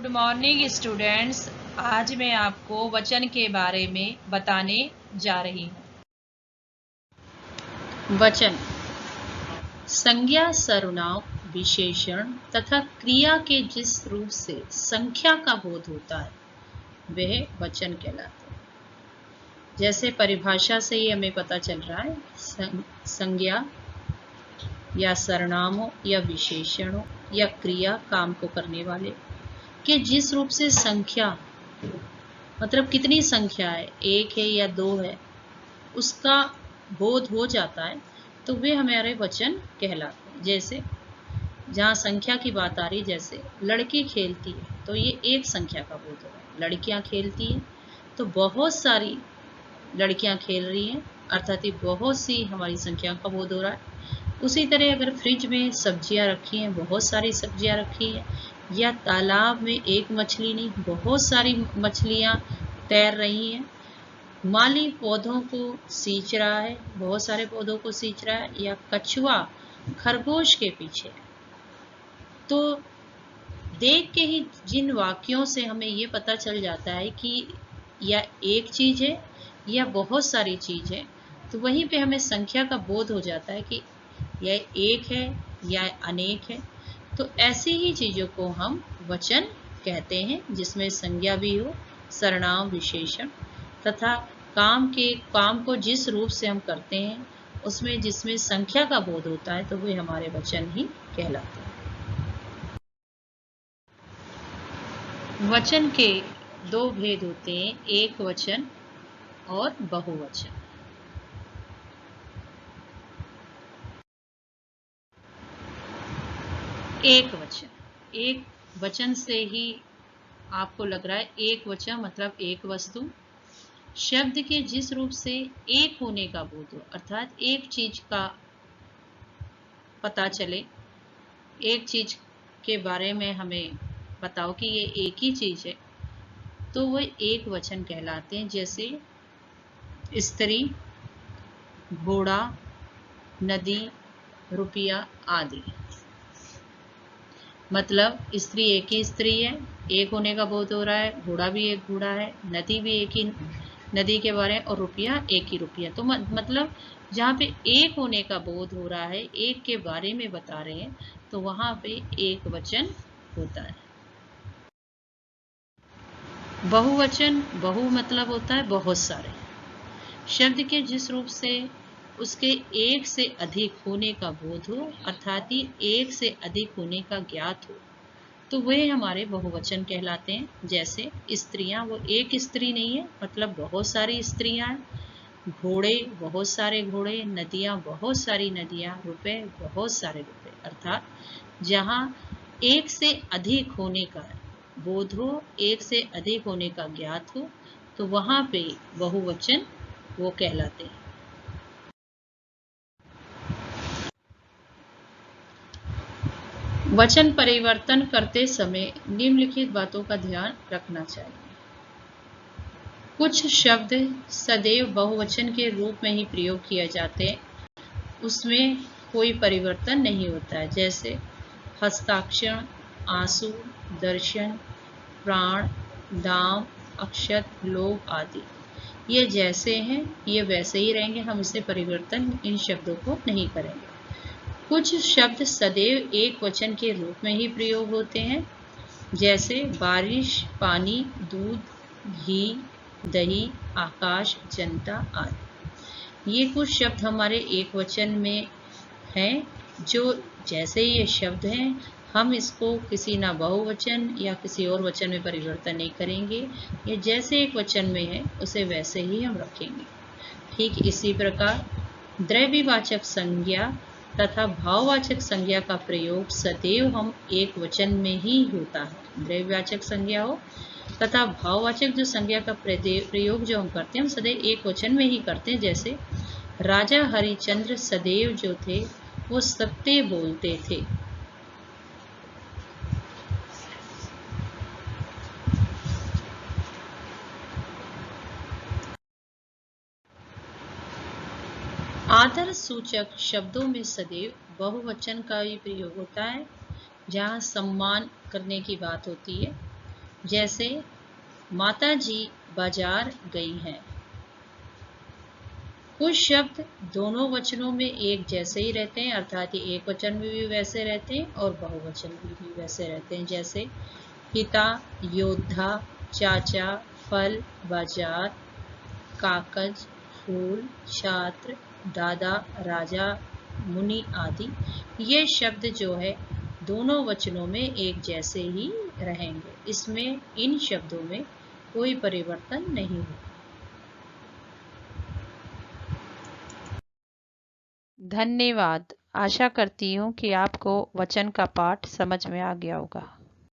Good morning students. आज मैं आपको वचन के बारे में बताने जा रही हूँ। वचन संज्ञा, सर्वनाम, विशेषण तथा क्रिया के जिस रूप से संख्या का बोध होता है वह वचन कहलाते हैं। जैसे परिभाषा से ही हमें पता चल रहा है, संज्ञा या सर्वनामों या विशेषणों या क्रिया काम को करने वाले कि जिस रूप से संख्या मतलब कितनी संख्या है, एक है या दो है, उसका बोध हो जाता है तो वे हमारे वचन कहलाते हैं। जैसे जहाँ संख्या की बात आ रही, जैसे लड़की खेलती है तो ये एक संख्या का बोध हो रहा है। लड़कियाँ खेलती हैं तो बहुत सारी लड़कियाँ खेल रही हैं, अर्थात बहुत सी हमारी संख्या का बोध हो रहा है। उसी तरह अगर फ्रिज में सब्जियां रखी हैं, बहुत सारी सब्जियां रखी हैं, या तालाब में एक मछली नहीं बहुत सारी मछलियां तैर रही हैं, माली पौधों को सींच रहा है, बहुत सारे पौधों को सींच रहा है, या कछुआ खरगोश के पीछे, तो देख के ही जिन वाक्यों से हमें ये पता चल जाता है कि या एक चीज है या बहुत सारी चीज है, तो वहीं पे हमें संख्या का बोध हो जाता है कि यह एक है या अनेक है। तो ऐसी ही चीजों को हम वचन कहते हैं, जिसमें संज्ञा भी हो, सर्वनाम, विशेषण तथा काम को जिस रूप से हम करते हैं उसमें जिसमें संख्या का बोध होता है तो वे हमारे वचन ही कहलाते हैं। वचन के दो भेद होते हैं, एक वचन और बहुवचन। एक वचन से ही आपको लग रहा है एक वचन मतलब एक वस्तु, शब्द के जिस रूप से एक होने का बोध हो, अर्थात एक चीज का पता चले, एक चीज के बारे में हमें बताओ कि ये एक ही चीज है, तो वो एक वचन कहलाते हैं। जैसे स्त्री, घोड़ा, नदी, रुपया आदि। मतलब स्त्री एक ही स्त्री है, एक होने का बोध हो रहा है, घोड़ा भी एक घोड़ा है, नदी भी एक ही नदी के बारे में, और रुपया एक ही रुपया। तो मतलब जहाँ पे एक होने का बोध हो रहा है, एक के बारे में बता रहे हैं, तो वहां पे एक वचन होता है। बहुवचन, बहु मतलब होता है बहुत सारे, शब्द के जिस रूप से उसके एक से अधिक होने का बोध हो, अर्थात ही एक से अधिक होने का ज्ञात हो, तो वे हमारे बहुवचन कहलाते हैं। जैसे स्त्रियां, वो एक स्त्री नहीं है, मतलब बहुत सारी स्त्रियां हैं, घोड़े बहुत सारे घोड़े, नदियां बहुत सारी नदियां, रुपए बहुत सारे रुपए, अर्थात जहां एक से अधिक होने का बोध हो, एक से अधिक होने का ज्ञात हो, तो वहां पे बहुवचन वो कहलाते हैं। वचन परिवर्तन करते समय निम्नलिखित बातों का ध्यान रखना चाहिए। कुछ शब्द सदैव बहुवचन के रूप में ही प्रयोग किए जाते हैं, उसमें कोई परिवर्तन नहीं होता है। जैसे हस्ताक्षर, आंसू, दर्शन, प्राण, दाम, अक्षत, लोभ आदि। ये जैसे हैं ये वैसे ही रहेंगे, हम इसे परिवर्तन इन शब्दों को नहीं करेंगे। कुछ शब्द सदैव एक वचन के रूप में ही प्रयोग होते हैं, जैसे बारिश, पानी, दूध, घी, दही, आकाश, जनता आदि। ये कुछ शब्द हमारे एक वचन में हैं, जो जैसे ये शब्द हैं हम इसको किसी ना बहुवचन या किसी और वचन में परिवर्तन नहीं करेंगे, ये जैसे एक वचन में है उसे वैसे ही हम रखेंगे। ठीक इसी प्रकार द्रव्यवाचक संज्ञा तथा भाववाचक संज्ञा का प्रयोग सदैव हम एक वचन में ही होता है। द्रव्यवाचक संज्ञा हो तथा भाववाचक जो संज्ञा का प्रयोग जो हम करते हैं, हम सदैव एक वचन में ही करते हैं। जैसे राजा हरिश्चंद्र सदैव जो थे वो सत्य बोलते थे। आदर सूचक शब्दों में सदैव बहुवचन का ही प्रयोग होता है, जहाँ सम्मान करने की बात होती है। जैसे माता जी बाजार गई हैं। कुछ शब्द दोनों वचनों में एक जैसे ही रहते हैं, अर्थात ये एक वचन में भी वैसे रहते हैं और बहुवचन में भी वैसे रहते हैं। जैसे पिता, योद्धा, चाचा, फल, बाजार, कागज, फूल, छात्र, दादा, राजा, मुनि आदि। ये शब्द जो है दोनों वचनों में एक जैसे ही रहेंगे, इसमें इन शब्दों में कोई परिवर्तन नहीं होगा। धन्यवाद। आशा करती हूँ कि आपको वचन का पाठ समझ में आ गया होगा।